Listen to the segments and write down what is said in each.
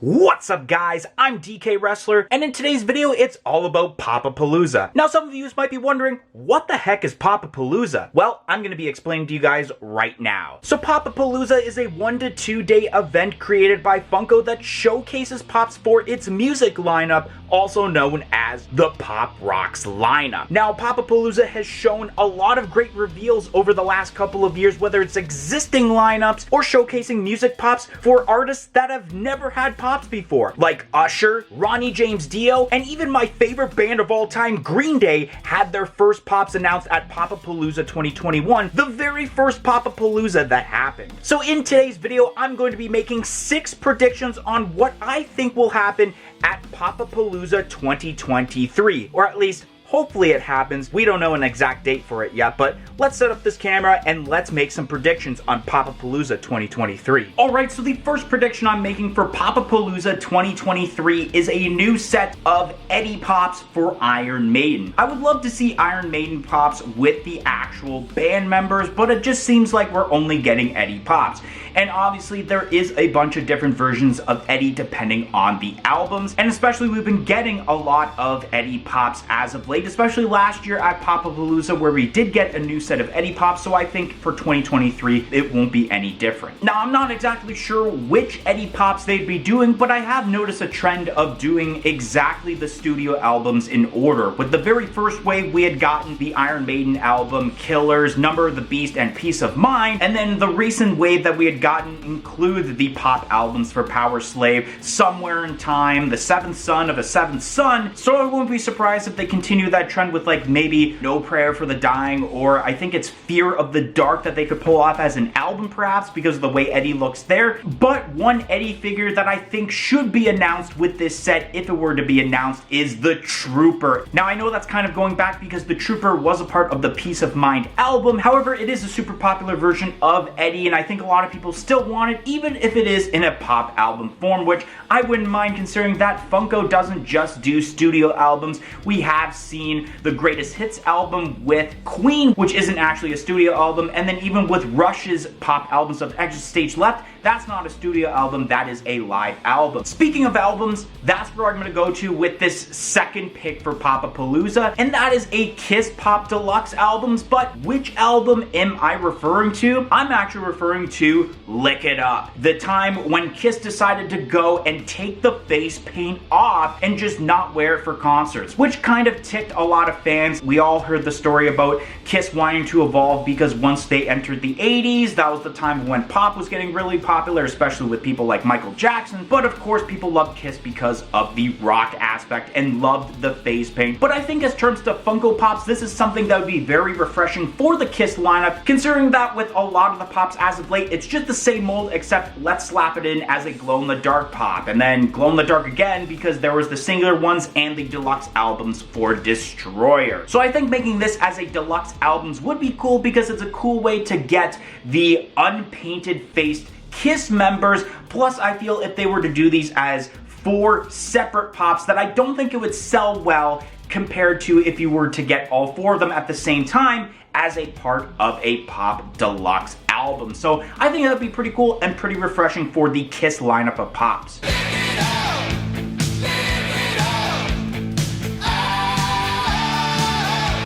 What's up guys, I'm DK Wrestler, and in today's video it's all about Popapalooza. Now some of you might be wondering, what the heck is Popapalooza? Well, I'm going to be explaining to you guys right now. So Popapalooza is a 1 to 2 day event created by Funko that showcases Pops for its music lineup, also known as the Pop Rocks lineup. Now Popapalooza has shown a lot of great reveals over the last couple of years, whether it's existing lineups or showcasing music pops for artists that have never had pops before, like Usher, Ronnie James Dio, and even my favorite band of all time, Green Day, had their first pops announced at Popapalooza 2021, the very first Popapalooza that happened. So in today's video, I'm going to be making 6 predictions on what I think will happen at Popapalooza 2023, or at least hopefully it happens. We don't know an exact date for it yet, but let's set up this camera and let's make some predictions on Popapalooza 2023. Alright, so the first prediction I'm making for Popapalooza 2023 is a new set of Eddie Pops for Iron Maiden. I would love to see Iron Maiden Pops with the actual band members, but it just seems like we're only getting Eddie Pops. And obviously there is a bunch of different versions of Eddie depending on the albums, and especially we've been getting a lot of Eddie Pops as of late, especially last year at Popapalooza where we did get a new set of Eddie Pops, so I think for 2023 it won't be any different. Now I'm not exactly sure which Eddie Pops they'd be doing, but I have noticed a trend of doing exactly the studio albums in order. With the very first wave we had gotten the Iron Maiden album, Killers, Number of the Beast, and Peace of Mind, and then the recent wave that we had gotten include the pop albums for Power Slave, Somewhere in Time, The Seventh Son of a Seventh Son, so I won't be surprised if they continue that trend with like maybe No Prayer for the Dying, or I think it's Fear of the Dark that they could pull off as an album perhaps because of the way Eddie looks there. But one Eddie figure that I think should be announced with this set, if it were to be announced, is the Trooper. Now I know that's kind of going back because the Trooper was a part of the Peace of Mind album, however it is a super popular version of Eddie and I think a lot of people still want it, even if it is in a pop album form, which I wouldn't mind considering that Funko doesn't just do studio albums. We have seen the Greatest Hits album with Queen, which isn't actually a studio album, and then even with Rush's pop albums of Extra Stage Left, that's not a studio album, that is a live album. Speaking of albums, that's where I'm gonna go to with this second pick for Popapalooza, and that is a Kiss Pop Deluxe albums, but which album am I referring to? I'm actually referring to Lick It Up, the time when Kiss decided to go and take the face paint off and just not wear it for concerts, which kind of ticked a lot of fans. We all heard the story about Kiss wanting to evolve because once they entered the 80s, that was the time when pop was getting really popular, especially with people like Michael Jackson, but of course people loved Kiss because of the rock aspect and loved the face paint. But I think as terms to Funko Pops, this is something that would be very refreshing for the Kiss lineup, considering that with a lot of the pops as of late, it's just the same mold except let's slap it in as a glow-in-the-dark pop, and then glow-in-the-dark again because there was the singular ones and the deluxe albums for Destroyer. So I think making this as a deluxe albums would be cool because it's a cool way to get the unpainted faced Kiss members. Plus I feel if they were to do these as 4 separate pops, that I don't think it would sell well compared to if you were to get all 4 of them at the same time as a part of a pop deluxe album. So I think that would be pretty cool and pretty refreshing for the Kiss lineup of pops.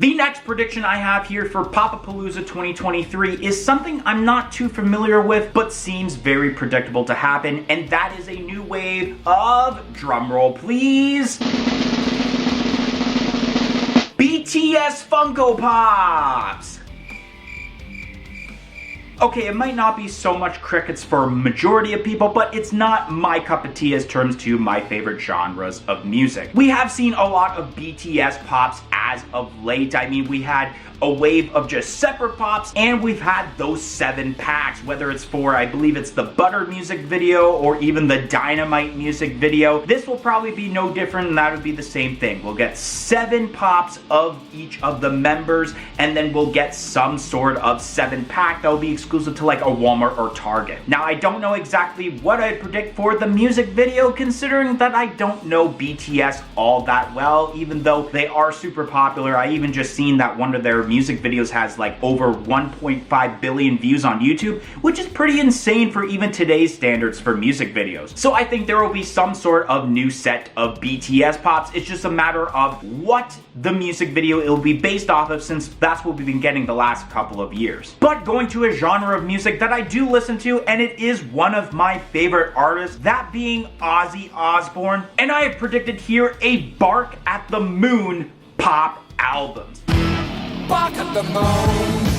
The next prediction I have here for Popapalooza 2023 is something I'm not too familiar with, but seems very predictable to happen, and that is a new wave of, drumroll please, BTS Funko Pops! Okay, it might not be so much crickets for a majority of people, but it's not my cup of tea as terms to my favorite genres of music. We have seen a lot of BTS pops as of late. I mean, we had a wave of just separate pops, and we've had those 7 packs, whether it's for, I believe it's the Butter music video or even the Dynamite music video. This will probably be no different, and that would be the same thing. We'll get 7 pops of each of the members, and then we'll get some sort of 7 pack that will be exclusive to like a Walmart or Target. Now, I don't know exactly what I'd predict for the music video, considering that I don't know BTS all that well, even though they are super popular. I even just seen that one of their music videos has like over 1.5 billion views on YouTube, which is pretty insane for even today's standards for music videos. So I think there will be some sort of new set of BTS pops. It's just a matter of what the music video it will be based off of, since that's what we've been getting the last couple of years. But going to a genre of music that I do listen to, and it is one of my favorite artists, that being Ozzy Osbourne, and I have predicted here a Bark at the Moon pop album. Bark at the moon.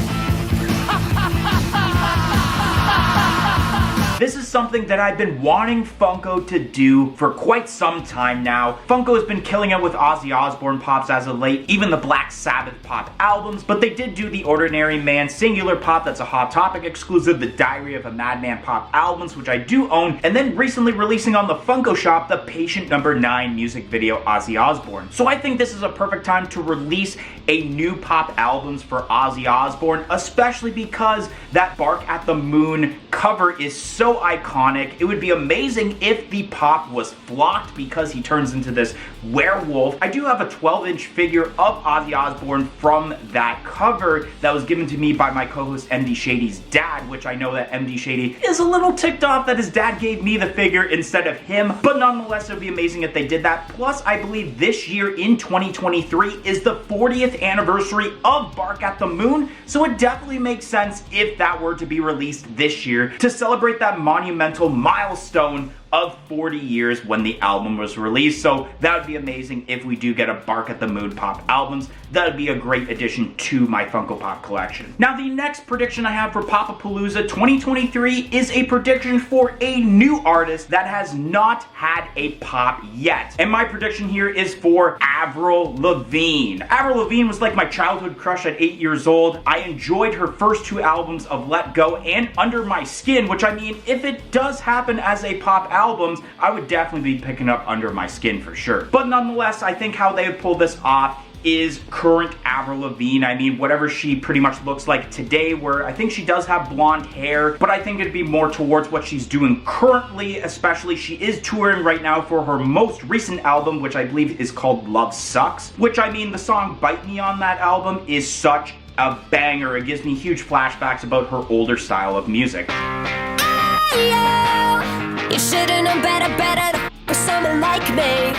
This is something that I've been wanting Funko to do for quite some time now. Funko has been killing it with Ozzy Osbourne pops as of late, even the Black Sabbath pop albums, but they did do the Ordinary Man singular pop that's a Hot Topic exclusive, the Diary of a Madman pop albums, which I do own, and then recently releasing on the Funko Shop the Patient Number 9 music video Ozzy Osbourne. So I think this is a perfect time to release a new pop albums for Ozzy Osbourne, especially because that Bark at the Moon cover is so iconic. It would be amazing if the pop was flocked because he turns into this werewolf. I do have a 12-inch figure of Ozzy Osbourne from that cover that was given to me by my co-host MD Shady's dad, which I know that MD Shady is a little ticked off that his dad gave me the figure instead of him, but nonetheless it would be amazing if they did that. Plus, I believe this year in 2023 is the 40th anniversary of Bark at the Moon, so it definitely makes sense if that were to be released this year to celebrate that monumental milestone of 40 years when the album was released. So that would be amazing if we do get a Bark at the Moon pop albums. That would be a great addition to my Funko Pop collection. Now, the next prediction I have for Popapalooza 2023 is a prediction for a new artist that has not had a pop yet. And my prediction here is for Avril Lavigne. Avril Lavigne was like my childhood crush at 8 years old. I enjoyed her first 2 albums of Let Go and Under My Skin, which, I mean, if it does happen as a pop albums, I would definitely be picking up Under My Skin for sure. But nonetheless, I think how they would pull this off is current Avril Lavigne. I mean, whatever she pretty much looks like today, where I think she does have blonde hair, but I think it'd be more towards what she's doing currently, especially she is touring right now for her most recent album, which I believe is called Love Sucks, which, I mean, the song Bite Me on that album is such a banger. It gives me huge flashbacks about her older style of music. You should've known better for someone like me.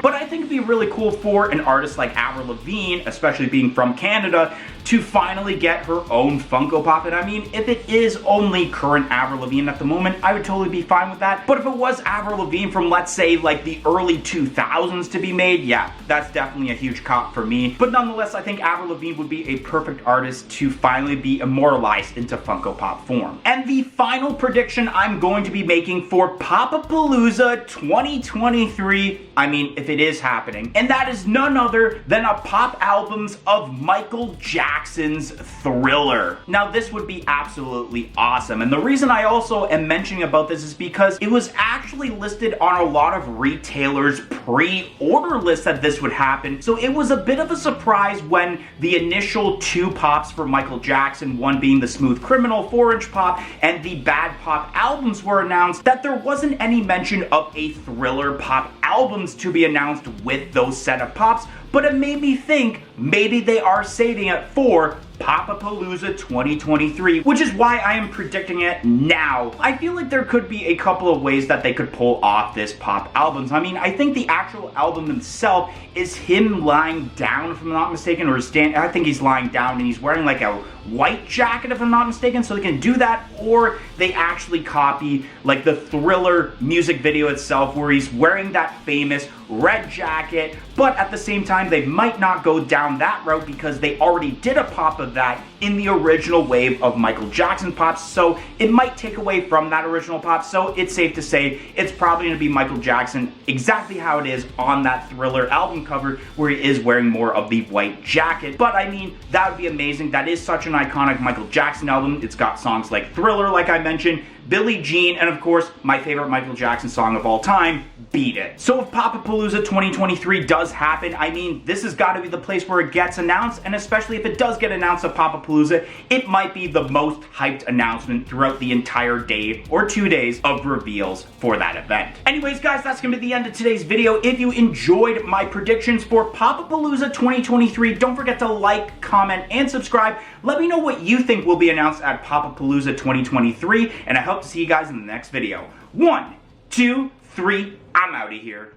But I think it'd be really cool for an artist like Avril Lavigne, especially being from Canada, to finally get her own Funko Pop. And I mean, if it is only current Avril Lavigne at the moment, I would totally be fine with that. But if it was Avril Lavigne from, let's say, like the early 2000s to be made, yeah, that's definitely a huge cop for me. But nonetheless, I think Avril Lavigne would be a perfect artist to finally be immortalized into Funko Pop form. And the final prediction I'm going to be making for Popapalooza 2023, I mean, if it is happening, and that is none other than a pop albums of Michael Jackson's Thriller. Now, this would be absolutely awesome, and the reason I also am mentioning about this is because it was actually listed on a lot of retailers' pre-order list that this would happen, so it was a bit of a surprise when the initial 2 pops for Michael Jackson, one being the Smooth Criminal 4-inch pop and the Bad Pop albums, were announced, that there wasn't any mention of a Thriller pop albums to be announced with those set of pops, but it made me think maybe they are saving it for Popapalooza 2023, which is why I am predicting it now. I feel like there could be a couple of ways that they could pull off this pop albums. I mean, I think the actual album itself is him lying down, if I'm not mistaken, or I think he's lying down and he's wearing like a white jacket, if I'm not mistaken, so they can do that, or they actually copy like the Thriller music video itself where he's wearing that famous red jacket, but at the same time they might not go down that route because they already did a pop of that in the original wave of Michael Jackson pops, so it might take away from that original pop. So it's safe to say it's probably going to be Michael Jackson exactly how it is on that Thriller album cover, where he is wearing more of the white jacket. But I mean, that would be amazing. That is such an iconic Michael Jackson album. It's got songs like Thriller, like I mentioned, Billie Jean, and of course, my favorite Michael Jackson song of all time, Beat It. So if Popapalooza 2023 does happen, I mean, this has got to be the place where it gets announced, and especially if it does get announced at Popapalooza, it might be the most hyped announcement throughout the entire day or 2 days of reveals for that event. Anyways, guys, that's gonna be the end of today's video. If you enjoyed my predictions for Popapalooza 2023, don't forget to like, comment, and subscribe. Let me know what you think will be announced at Popapalooza 2023, and I hope to see you guys in the next video. 1, 2, 3, I'm out of here.